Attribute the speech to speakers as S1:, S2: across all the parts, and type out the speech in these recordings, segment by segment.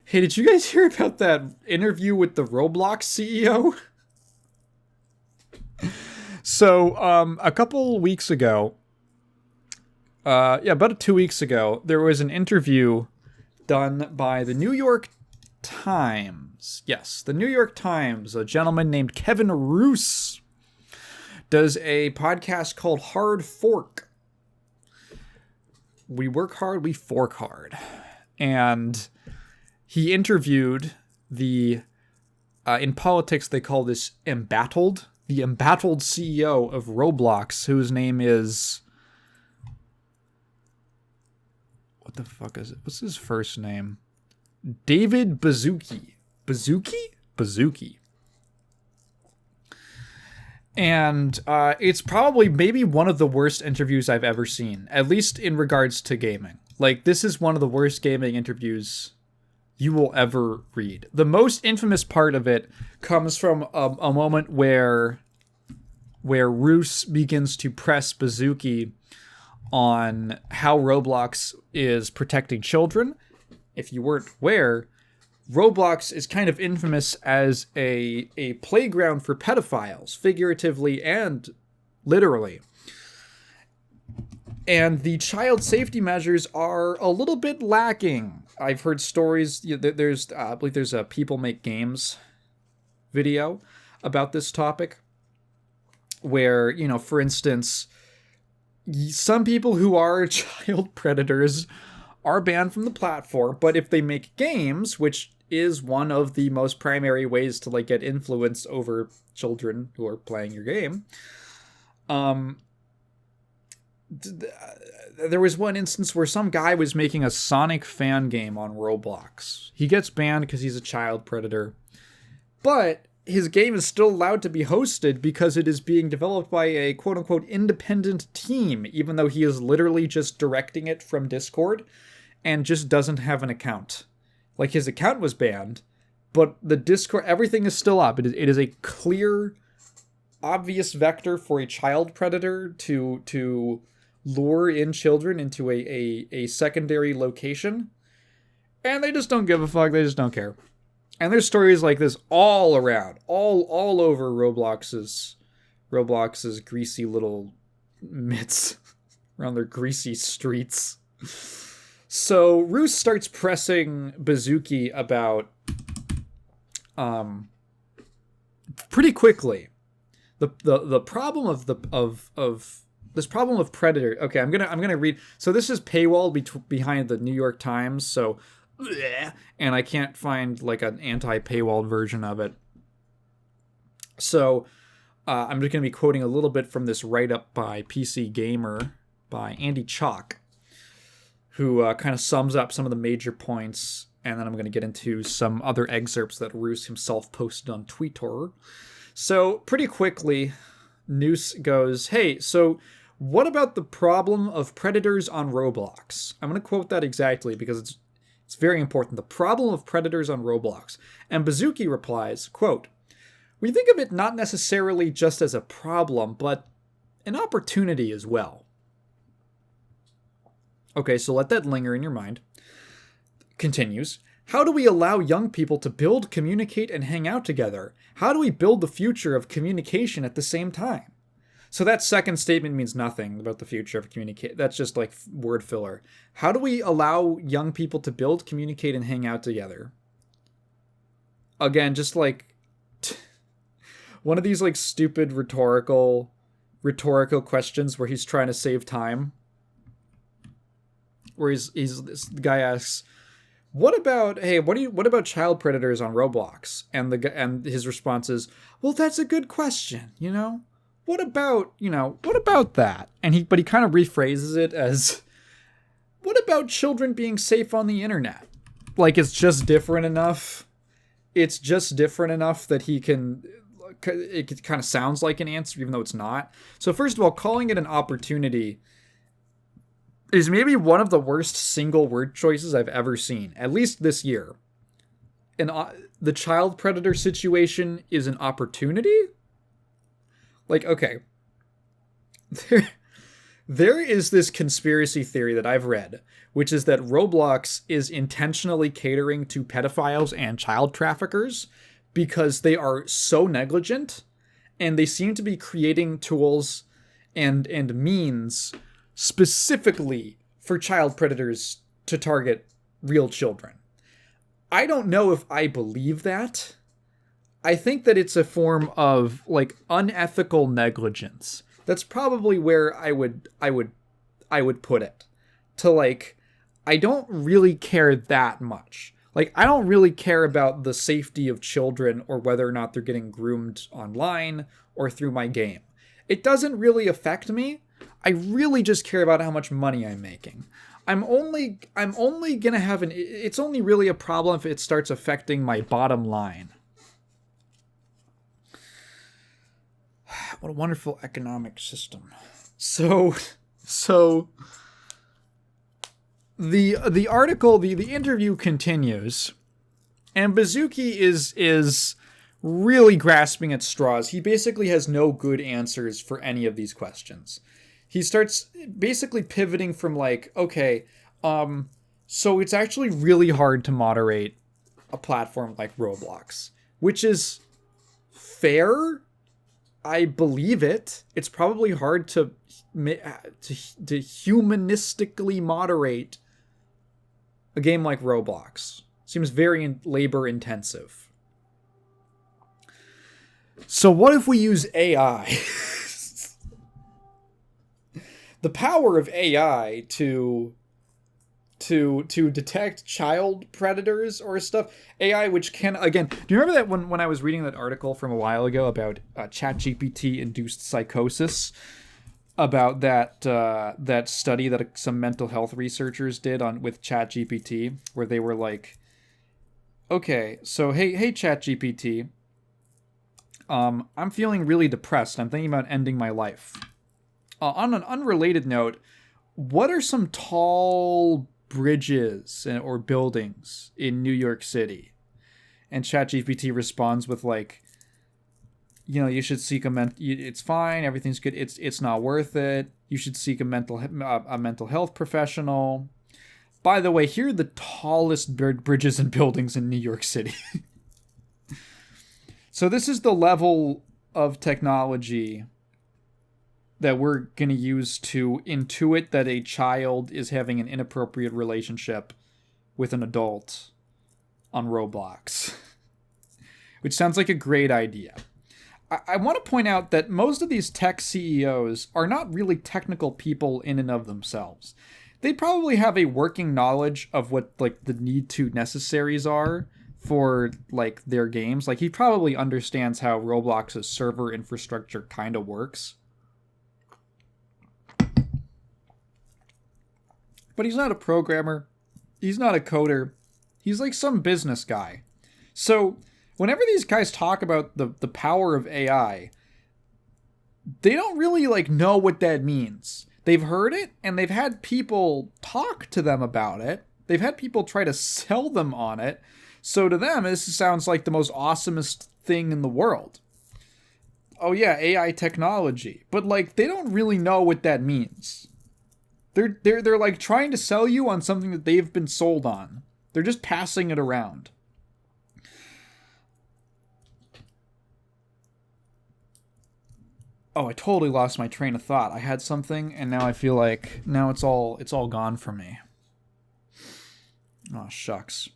S1: Hey, did you guys hear about that interview with the Roblox CEO? So, a couple weeks ago, about 2 weeks ago, there was an interview done by the New York Times. Yes, the New York Times. A gentleman named Kevin Roose does a podcast called Hard Fork. We work hard, we fork hard. And he interviewed in politics, they call this the embattled CEO of Roblox, whose name is, what the fuck is it? What's his first name? David Baszucki. Baszucki. And it's probably maybe one of the worst interviews I've ever seen, at least in regards to gaming. Like, this is one of the worst gaming interviews you will ever read. The most infamous part of it comes from a moment where Roos begins to press Baszucki on how Roblox is protecting children. If you weren't aware, Roblox is kind of infamous as a playground for pedophiles, figuratively and literally. And the child safety measures are a little bit lacking. I've heard stories. I believe there's a People Make Games video about this topic, where, for instance, some people who are child predators are banned from the platform, but if they make games, which is one of the most primary ways to get influence over children who are playing your game, there was one instance where some guy was making a Sonic fan game on Roblox. He gets banned because he's a child predator, but his game is still allowed to be hosted because it is being developed by a quote-unquote independent team, even though he is literally just directing it from Discord and just doesn't have an account. His account was banned, but the Discord, everything is still up. It is a clear, obvious vector for a child predator to lure in children into a secondary location. And they just don't give a fuck. They just don't care. And there's stories like this all around, all over Roblox's greasy little mitts, around their greasy streets. So Roos starts pressing Baszucki about pretty quickly the problem of this problem of predator. Okay, I'm gonna read. So this is paywalled behind the New York Times. So, and I can't find an anti-paywalled version of it. So I'm just gonna be quoting a little bit from this write-up by PC Gamer by Andy Chalk, who kind of sums up some of the major points, and then I'm going to get into some other excerpts that Roos himself posted on Twitter. So, pretty quickly, Noose goes, hey, so what about the problem of predators on Roblox? I'm going to quote that exactly because it's very important. The problem of predators on Roblox. And Baszucki replies, quote, we think of it not necessarily just as a problem, but an opportunity as well. Okay, so let that linger in your mind. Continues. How do we allow young people to build, communicate, and hang out together? How do we build the future of communication at the same time? So that second statement means nothing about the future of communicate. That's just word filler. How do we allow young people to build, communicate, and hang out together? Again, just one of these stupid rhetorical questions where he's trying to save time. Where this guy asks, what about child predators on Roblox? And his response is, well, that's a good question, What about that? But he kind of rephrases it as, what about children being safe on the internet? It's just different enough. It's just different enough that it kind of sounds like an answer, even though it's not. So first of all, calling it an opportunity is maybe one of the worst single word choices I've ever seen, at least this year. And the child predator situation is an opportunity? Okay. There is this conspiracy theory that I've read, which is that Roblox is intentionally catering to pedophiles and child traffickers because they are so negligent, and they seem to be creating tools and means specifically for child predators to target real children. I don't know if I believe that. I think that it's a form of like unethical negligence. That's probably where I would put it. To like, I don't really care that much. Like, I don't really care about the safety of children or whether or not they're getting groomed online or through my game. It doesn't really affect me. I really just care about how much money I'm making. I'm only gonna have it's only really a problem if it starts affecting my bottom line. What a wonderful economic system. So the article, the interview continues, and Bazooki is really grasping at straws. He basically has no good answers for any of these questions. He starts basically pivoting from like, okay, so it's actually really hard to moderate a platform like Roblox, which is fair. I believe it. It's probably hard to humanistically moderate a game like Roblox. Seems very labor intensive. So what if we use AI? The power of AI to detect child predators or stuff. AI which can, again, do you remember that when I was reading that article from a while ago about ChatGPT induced psychosis? About that study that some mental health researchers did with ChatGPT, where they were like, okay, so hey ChatGPT, I'm feeling really depressed. I'm thinking about ending my life. On an unrelated note, what are some tall bridges or buildings in New York City? And ChatGPT responds with like, you should seek it's fine, everything's good, it's not worth it. You should seek a mental health professional. By the way, here are the tallest bridges and buildings in New York City. So this is the level of technology that we're going to use to intuit that a child is having an inappropriate relationship with an adult on Roblox. Which sounds like a great idea. I want to point out that most of these tech CEOs are not really technical people in and of themselves. They probably have a working knowledge of what like the need to necessaries are for like their games. Like he probably understands how Roblox's server infrastructure kind of works. But he's not a programmer. He's not a coder. He's like some business guy. So whenever these guys talk about the power of AI, they don't really like know what that means. They've heard it, and they've had people talk to them about it. They've had people try to sell them on it. So to them, this sounds like the most awesomest thing in the world. Oh yeah, AI technology. But like, they don't really know what that means. They're like trying to sell you on something that they've been sold on. They're just passing it around. Oh, I totally lost my train of thought. I had something, and now I feel like now it's all gone from me. Oh, shucks.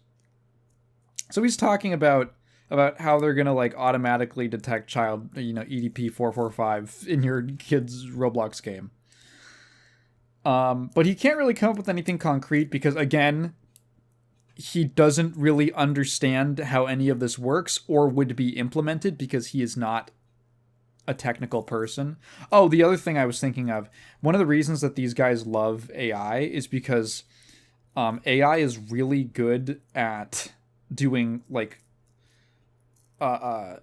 S1: So he's talking about how they're gonna like automatically detect child, EDP 445 in your kid's Roblox game. But he can't really come up with anything concrete because, again, he doesn't really understand how any of this works or would be implemented because he is not a technical person. Oh, the other thing I was thinking of, one of the reasons that these guys love AI is because AI is really good at doing like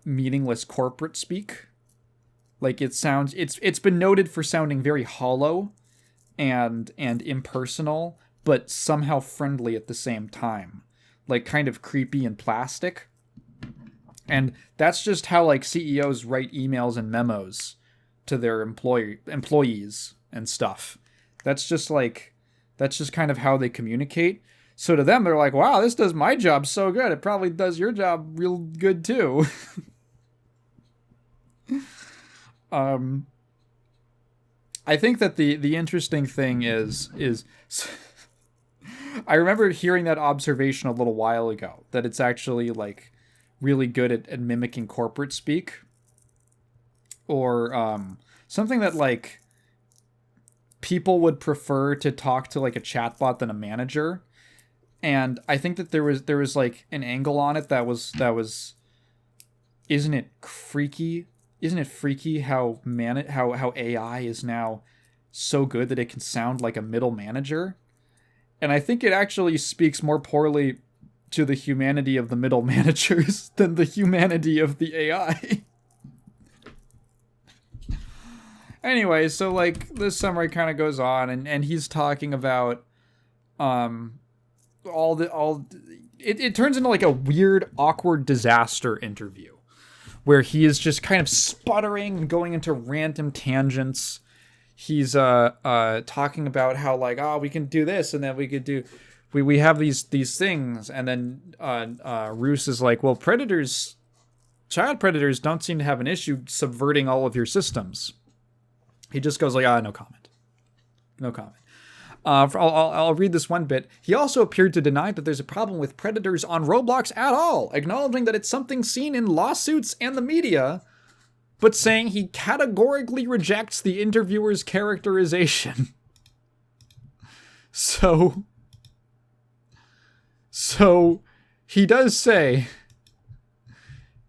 S1: meaningless corporate speak. Like it's been noted for sounding very hollow and impersonal, but somehow friendly at the same time, like kind of creepy and plastic. And that's just how like CEOs write emails and memos to their employees and stuff. That's just kind of how they communicate. So to them, they're like, wow, this does my job so good. It probably does your job real good too. I think that the interesting thing is I remember hearing that observation a little while ago, that it's actually like really good at mimicking corporate speak, or something that like people would prefer to talk to like a chatbot than a manager. And I think that there was like an angle on it that was isn't it freaky how AI is now so good that it can sound like a middle manager. And I think it actually speaks more poorly to the humanity of the middle managers than the humanity of the AI. Anyway, so like this summary kind of goes on, and he's talking about it turns into like a weird, awkward disaster interview where he is just kind of sputtering and going into random tangents. He's talking about how like, oh, we can do this, and then we could do we have these things, and then Roos is like, well, child predators don't seem to have an issue subverting all of your systems. He just goes like, no comment. I'll read this one bit. He also appeared to deny that there's a problem with predators on Roblox at all, acknowledging that it's something seen in lawsuits and the media, but saying he categorically rejects the interviewer's characterization. So he does say,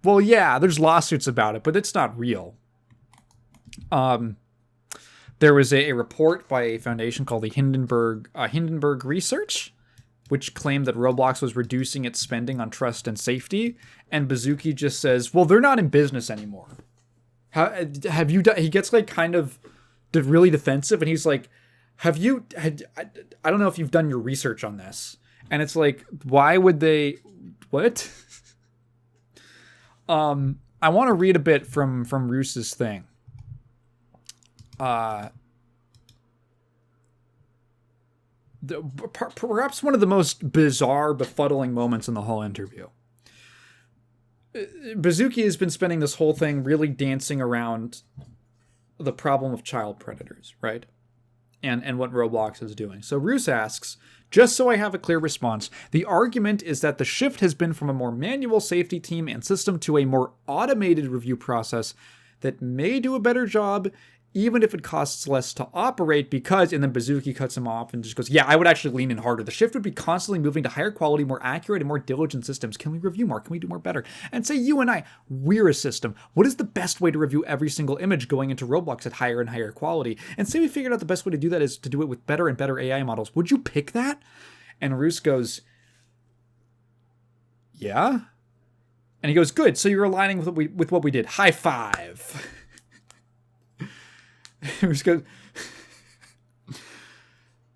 S1: well, yeah, there's lawsuits about it, but it's not real. There was a report by a foundation called the Hindenburg Research, which claimed that Roblox was reducing its spending on trust and safety. And Bazooki just says, well, they're not in business anymore. Have you done? He gets like kind of really defensive, and he's like, I don't know if you've done your research on this. And it's like, why would they? What? I want to read a bit from Roos's thing. Perhaps one of the most bizarre, befuddling moments in the whole interview. Bazooki has been spending this whole thing really dancing around the problem of child predators, right? And what Roblox is doing. So Roos asks, just so I have a clear response, the argument is that the shift has been from a more manual safety team and system to a more automated review process that may do a better job, even if it costs less to operate, because, and then Bazooki cuts him off and just goes, yeah, I would actually lean in harder. The shift would be constantly moving to higher quality, more accurate, and more diligent systems. Can we review more? Can we do more better? And say you and I, we're a system. What is the best way to review every single image going into Roblox at higher and higher quality? And say we figured out the best way to do that is to do it with better and better AI models. Would you pick that? And Roos goes, yeah. And he goes, good. So you're aligning with what we did. High five.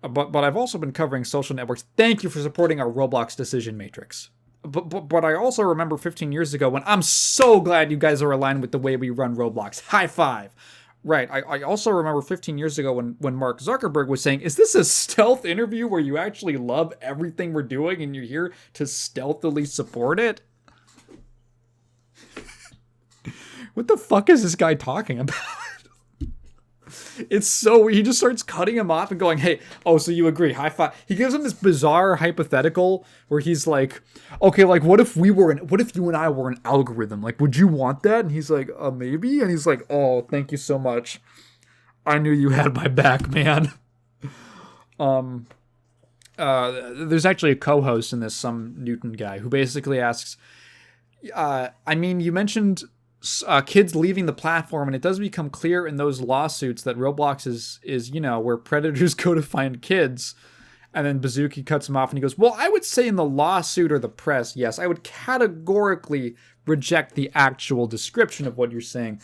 S1: But I've also been covering social networks. Thank you for supporting our Roblox decision matrix. But I also remember 15 years ago when I'm so glad you guys are aligned with the way we run Roblox. High five. Right. I also remember 15 years ago when Mark Zuckerberg was saying, is this a stealth interview where you actually love everything we're doing and you're here to stealthily support it? What the fuck is this guy talking about? It's so he just starts cutting him off and going, hey, oh, so you agree, high five. He gives him this bizarre hypothetical where he's like, okay, like what if you and I were an algorithm? Like, would you want that? And he's like, maybe. And he's like, oh, thank you so much. I knew you had my back, man. There's actually a co-host in this, some Newton guy, who basically asks, I mean, you mentioned kids leaving the platform, and it does become clear in those lawsuits that Roblox is where predators go to find kids. And then Bazooki cuts him off and he goes, well, I would say in the lawsuit or the press, yes, I would categorically reject the actual description of what you're saying.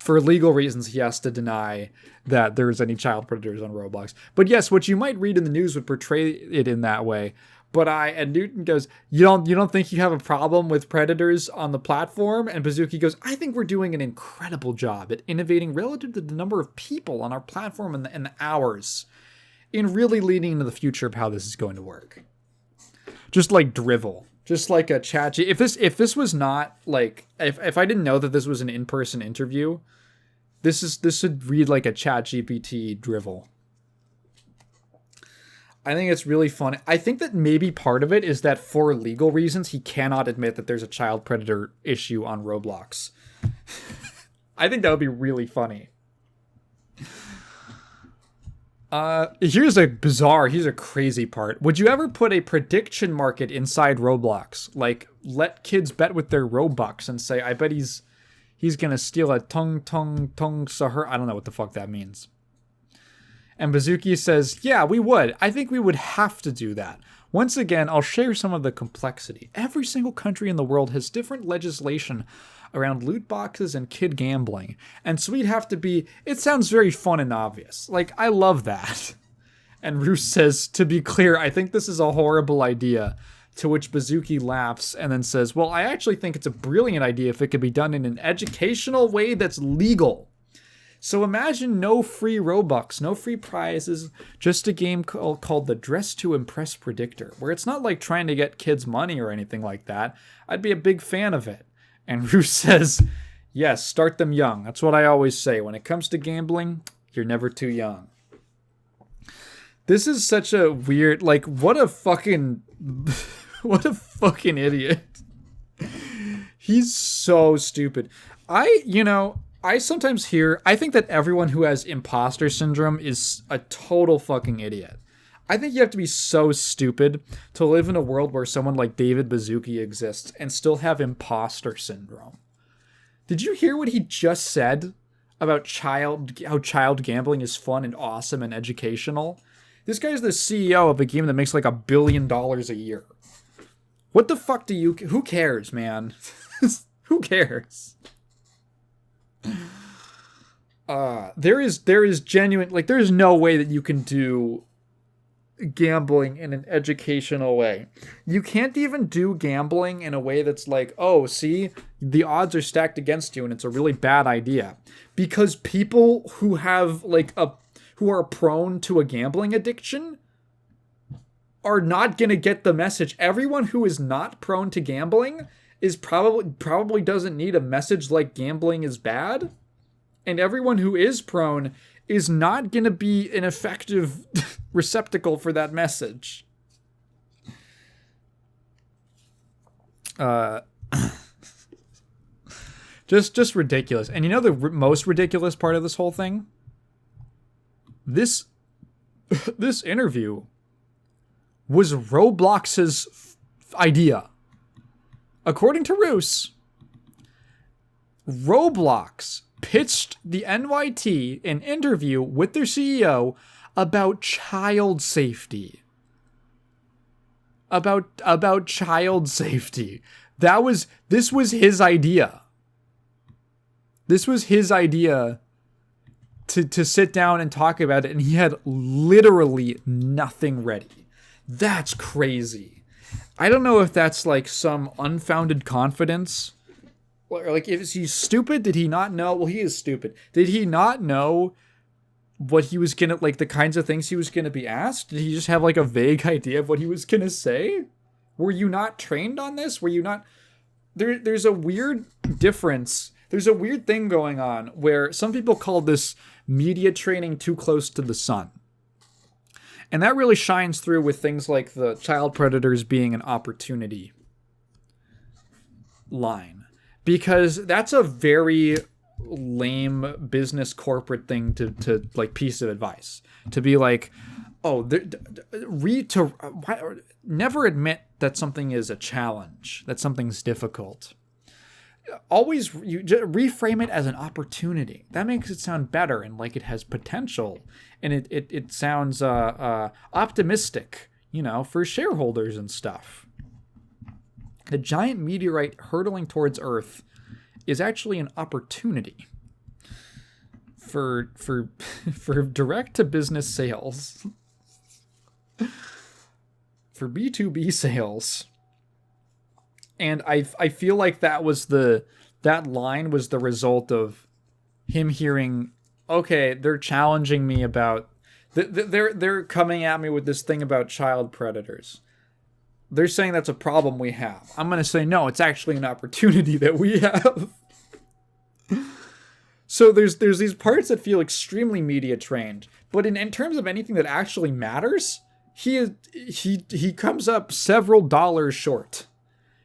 S1: For legal reasons, he has to deny that there's any child predators on Roblox. But yes, what you might read in the news would portray it in that way. And Newton goes, you don't think you have a problem with predators on the platform? And Bazooki goes, I think we're doing an incredible job at innovating relative to the number of people on our platform and the hours, in really leading into the future of how this is going to work. Just like drivel, just like a chat. If this was not like, if I didn't know that this was an in-person interview, this would read like a ChatGPT drivel. I think it's really funny. I think that maybe part of it is that for legal reasons, he cannot admit that there's a child predator issue on Roblox. I think that would be really funny. Here's a crazy part. Would you ever put a prediction market inside Roblox? Like, let kids bet with their Robux and say, I bet he's gonna steal a tung sahur. I don't know what the fuck that means. And Bazooki says, yeah, we would. I think we would have to do that. Once again, I'll share some of the complexity. Every single country in the world has different legislation around loot boxes and kid gambling. And so we'd have to be, it sounds very fun and obvious. Like, I love that. And Roos says, to be clear, I think this is a horrible idea. To which Bazooki laughs and then says, well, I actually think it's a brilliant idea if it could be done in an educational way that's legal. So imagine no free Robux, no free prizes, just a game called the Dress to Impress Predictor, where it's not like trying to get kids money or anything like that. I'd be a big fan of it. And Roos says, yes, start them young. That's what I always say. When it comes to gambling, you're never too young. This is such a weird, like, what a fucking idiot. He's so stupid. I sometimes hear, I think that everyone who has imposter syndrome is a total fucking idiot. I think you have to be so stupid to live in a world where someone like David Bazooki exists and still have imposter syndrome. Did you hear what he just said about how child gambling is fun and awesome and educational? This guy's the CEO of a game that makes like $1 billion a year. What the fuck who cares, man? Who cares? There is genuine, like, there's no way that you can do gambling in an educational way. You can't even do gambling in a way that's like, oh, see, the odds are stacked against you and it's a really bad idea. Because people who have who are prone to a gambling addiction are not going to get the message. Everyone who is not prone to gambling is probably doesn't need a message like gambling is bad. And everyone who is prone is not going to be an effective receptacle for that message. Just ridiculous. And you know the most ridiculous part of this whole thing? This interview was Roblox's idea. According to Roos, Roblox pitched the NYT an interview with their CEO about child safety. About child safety. This was his idea. This was his idea to sit down and talk about it, and he had literally nothing ready. That's crazy. I don't know if that's like some unfounded confidence. Or like, is he stupid? Did he not know? Well, he is stupid. Did he not know what he was gonna, like, the kinds of things he was gonna be asked? Did he just have like a vague idea of what he was gonna say? Were you not trained on this? Were you not? There's a weird difference. There's a weird thing going on where some people call this media training too close to the sun. And that really shines through with things like the child predators being an opportunity line. Because that's a very lame business corporate thing to like, piece of advice. To be like, oh, never admit that something is a challenge, that something's difficult. Always reframe it as an opportunity. That makes it sound better and like it has potential. And it sounds optimistic, for shareholders and stuff. The giant meteorite hurtling towards Earth is actually an opportunity for direct to business sales. for B2B sales. And I feel like that line was the result of him hearing, okay, they're challenging me about, they're coming at me with this thing about child predators. They're saying that's a problem we have. I'm going to say, no, it's actually an opportunity that we have. So there's these parts that feel extremely media trained, but in terms of anything that actually matters, he comes up several dollars short.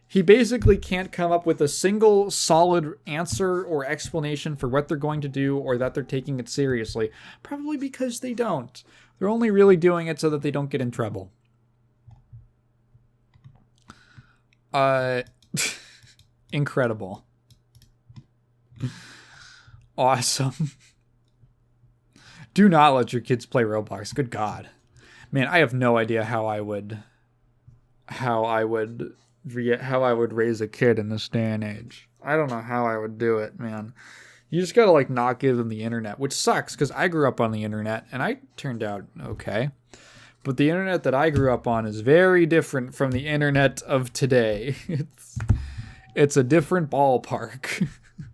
S1: He basically can't come up with a single solid answer or explanation for what they're going to do or that they're taking it seriously. Probably because they don't. They're only really doing it so that they don't get in trouble. Incredible. Awesome. Do not let your kids play Roblox. Good God. Man, I have no idea how I would raise a kid in this day and age. I don't know how I would do it, man. You just gotta like not give them the internet, which sucks because I grew up on the internet and I turned out okay. But the internet that I grew up on is very different from the internet of today. It's a different ballpark.